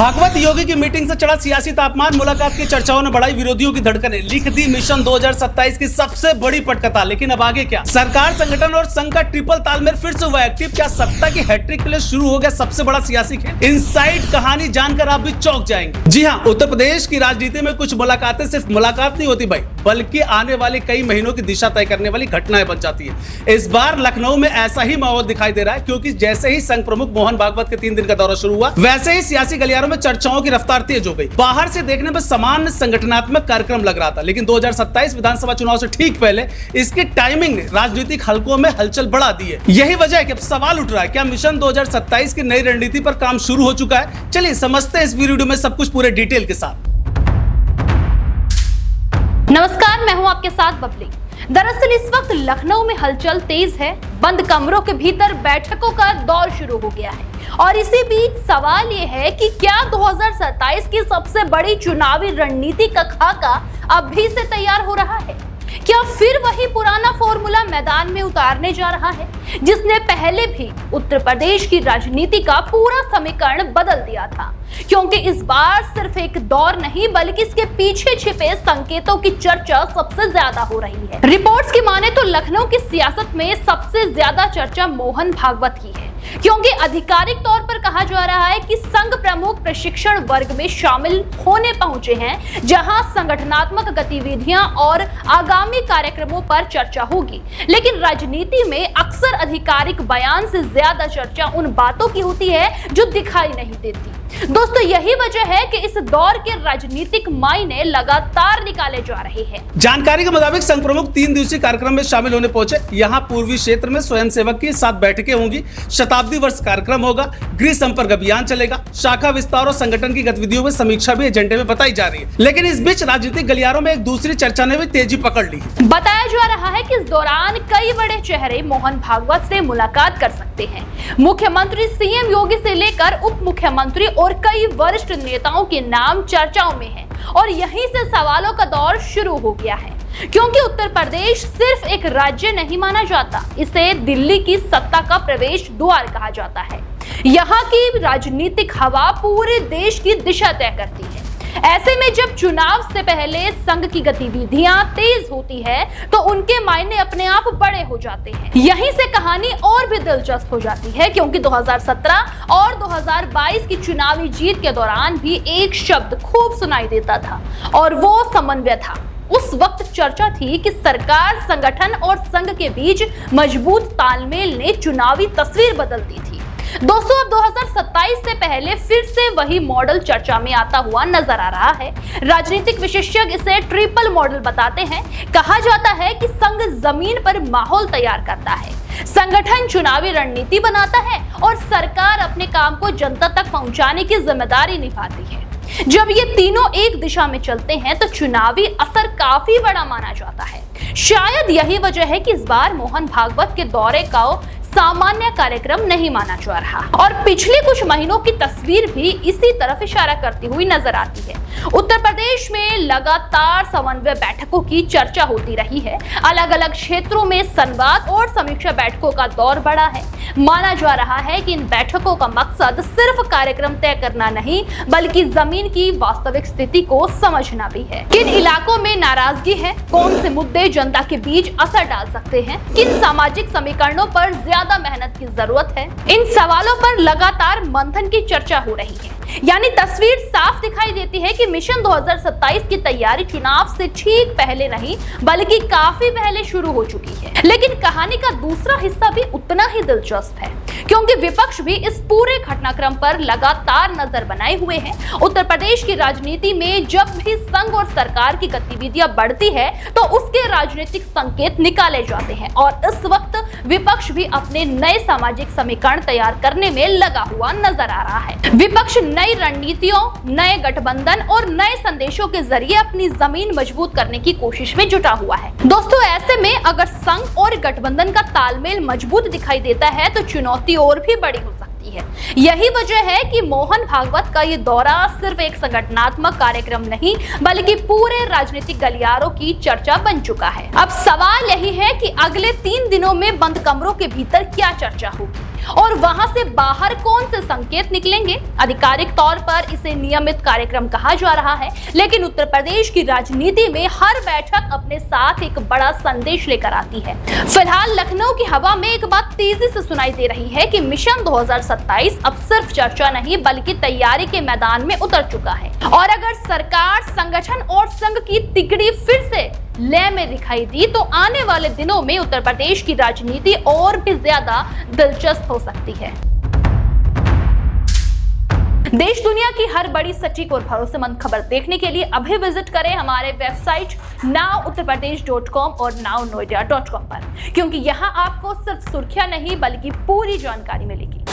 भागवत योगी की मीटिंग से चढ़ा सियासी तापमान, मुलाकात की चर्चाओं ने बढ़ाई विरोधियों की धड़कनें, लिख दी मिशन 2027 की सबसे बड़ी पटकथा। लेकिन अब आगे क्या? सरकार, संगठन और संघ का ट्रिपल तालमेल फिर से हुआ एक्टिव। क्या सत्ता की हैट्रिक के लिए शुरू हो गया सबसे बड़ा सियासी खेल? इनसाइड कहानी जानकर आप भी चौंक जाएंगे। जी हाँ, उत्तर प्रदेश की राजनीति में कुछ मुलाकातें सिर्फ मुलाकात नहीं होती भाई, बल्कि आने वाले कई महीनों की दिशा तय करने वाली घटनाएं बन जाती है। इस बार लखनऊ में ऐसा ही माहौल दिखाई दे रहा है, क्योंकि जैसे ही संघ प्रमुख मोहन भागवत के 3 दिन का दौरा शुरू हुआ, वैसे ही सियासी गलियारों में चर्चाओं की रफ्तार तेज हो गई। बाहर से देखने में सामान्य संगठनात्मक कार्यक्रम लग रहा था, लेकिन 2027 विधानसभा चुनाव से ठीक पहले इसकी टाइमिंग ने राजनीतिक हलकों में हलचल बढ़ा दी है। यही वजह है कि अब सवाल उठ रहा है, क्या मिशन 2027 की नई रणनीति पर काम शुरू हो चुका है? चलिए समझते हैं इस वीडियो में सब कुछ पूरे डिटेल के साथ। नमस्कार, मैं हूं आपके साथ बबली। दरअसल इस वक्त लखनऊ में हलचल तेज है। बंद कमरों के भीतर बैठकों का दौर शुरू हो गया है और इसी बीच सवाल ये है कि क्या 2027 की सबसे बड़ी चुनावी रणनीति का खाका अभी से तैयार हो रहा है? क्या फिर वही पुराना फॉर्मूला मैदान में उतारने जा रहा है, जिसने पहले भी उत्तर प्रदेश की राजनीति का पूरा समीकरण बदल दिया था? क्योंकि इस बार सिर्फ एक दौर नहीं, बल्कि इसके पीछे छिपे संकेतों की चर्चा सबसे ज्यादा हो रही है। रिपोर्ट्स की माने तो लखनऊ की सियासत में सबसे ज्यादा चर्चा मोहन भागवत की है, क्योंकि आधिकारिक तौर पर कहा जा रहा है कि संघ प्रमुख प्रशिक्षण वर्ग में शामिल होने पहुंचे हैं, जहां संगठनात्मक गतिविधियां और आगामी कार्यक्रमों पर चर्चा होगी। लेकिन राजनीति में अक्सर आधिकारिक बयान से ज्यादा चर्चा उन बातों की होती है जो दिखाई नहीं देती। दोस्तों, यही वजह है कि इस दौर के राजनीतिक मायने लगातार निकाले जा रहे हैं। जानकारी के मुताबिक संघ प्रमुख 3 दिवसीय कार्यक्रम में शामिल होने पहुंचे। यहाँ पूर्वी क्षेत्र में स्वयंसेवक की 7 बैठकें होंगी, शताब्दी वर्ष कार्यक्रम होगा, गृह संपर्क अभियान चलेगा, शाखा विस्तार और संगठन की गतिविधियों में समीक्षा भी एजेंडे में बताई जा रही है। लेकिन इस बीच राजनीतिक गलियारों में एक दूसरी चर्चा ने भी तेजी पकड़ ली। बताया जा रहा है कि इस दौरान कई बड़े चेहरे मोहन भागवत से मुलाकात कर सकते हैं। मुख्यमंत्री सीएम योगी से लेकर उप मुख्यमंत्री और कई वरिष्ठ नेताओं के नाम चर्चाओं में हैं और यहीं से सवालों का दौर शुरू हो गया है, क्योंकि उत्तर प्रदेश सिर्फ एक राज्य नहीं माना जाता, इसे दिल्ली की सत्ता का प्रवेश द्वार कहा जाता है। यहाँ की राजनीतिक हवा पूरे देश की दिशा तय करती है। ऐसे में जब चुनाव से पहले संघ की गतिविधियां तेज होती है, तो उनके मायने अपने आप बड़े हो जाते हैं। यहीं से कहानी और भी दिलचस्प हो जाती है, क्योंकि 2017 और 2022 की चुनावी जीत के दौरान भी एक शब्द खूब सुनाई देता था, और वो समन्वय था। उस वक्त चर्चा थी कि सरकार, संगठन और संघ के बीच मजबूत तालमेल ने चुनावी तस्वीर बदल दी थी। दोस्तों, अब 2027 से पहले फिर से वही मॉडल चर्चा में आता हुआ नजर आ रहा है। राजनीतिक विशेषज्ञ इसे ट्रिपल मॉडल बताते हैं। कहा जाता है कि संघ जमीन पर माहौल तैयार करता है, संगठन चुनावी रणनीति बनाता है और सरकार अपने काम को जनता तक पहुंचाने की जिम्मेदारी निभाती है। जब ये तीनों एक दिशा में चलते हैं तो चुनावी असर काफी बड़ा माना जाता है। शायद यही वजह है कि इस बार मोहन भागवत के दौरे का सामान्य कार्यक्रम नहीं माना जा रहा, और पिछले कुछ महीनों की तस्वीर भी इसी तरफ इशारा करती हुई नजर आती है। उत्तर प्रदेश में लगातार समन्वय बैठकों की चर्चा होती रही है। अलग अलग क्षेत्रों में संवाद और समीक्षा बैठकों का दौर बढ़ा है। माना जा रहा है कि इन बैठकों का मकसद सिर्फ कार्यक्रम तय करना नहीं, बल्कि जमीन की वास्तविक स्थिति को समझना भी है। किन इलाकों में नाराजगी है, कौन से मुद्दे जनता के बीच असर डाल सकते हैं, किन सामाजिक समीकरणों पर ज्यादा मेहनत की जरूरत है, इन सवालों पर लगातार मंथन की चर्चा हो रही है। यानी तस्वीर साफ दिखाई देती है कि मिशन 2027 की तैयारी चुनाव से ठीक पहले नहीं, बल्कि काफी पहले शुरू हो चुकी है। लेकिन कहानी का दूसरा हिस्सा भी उतना ही दिलचस्प है, क्योंकि विपक्ष भी इस पूरे घटनाक्रम पर लगातार नजर बनाए हुए है। उत्तर प्रदेश की राजनीति में जब भी संघ और सरकार की गतिविधियां बढ़ती है, तो उसके राजनीतिक संकेत निकाले जाते हैं, और इस वक्त विपक्ष भी अपने नए सामाजिक समीकरण तैयार करने में लगा हुआ नजर आ रहा है। विपक्ष नई रणनीतियों, नए गठबंधन और नए संदेशों के जरिए अपनी जमीन मजबूत करने की कोशिश में जुटा हुआ है। दोस्तों, ऐसे में अगर संघ और गठबंधन का तालमेल मजबूत दिखाई देता है, तो चुनौती और भी बड़ी हो सकती है। होती है। यही वजह है कि मोहन भागवत का ये दौरा सिर्फ एक संगठनात्मक कार्यक्रम नहीं बल्कि पूरे राजनीतिक गलियारों की चर्चा बन चुका है। अब सवाल यही है कि अगले 3 दिनों में बंद कमरों के भीतर क्या चर्चा होगी और वहां से बाहर कौन से संकेत निकलेंगे। आधिकारिक तौर पर इसे नियमित कार्यक्रम कहा जा रहा है, लेकिन उत्तर प्रदेश की राजनीति में हर बैठक अपने साथ एक बड़ा संदेश लेकर आती है। फिलहाल लखनऊ की हवा में एक बात तेजी से सुनाई दे रही है कि मिशन 2027 अब सिर्फ चर्चा नहीं बल्कि तैयारी के मैदान में उतर चुका है। और अगर सरकार, संगठन और संघ की तिकड़ी फिर से लय में दिखाई दी तो आने वाले दिनों में उत्तर प्रदेश की राजनीति और भी ज्यादा दिलचस्प हो सकती है। देश दुनिया की हर बड़ी, सटीक और भरोसेमंद खबर देखने के लिए अभी विजिट करें हमारे वेबसाइट nowuttarpradesh.com और nownoida.com पर, क्योंकि यहाँ आपको सिर्फ सुर्खियां नहीं बल्कि पूरी जानकारी मिलेगी।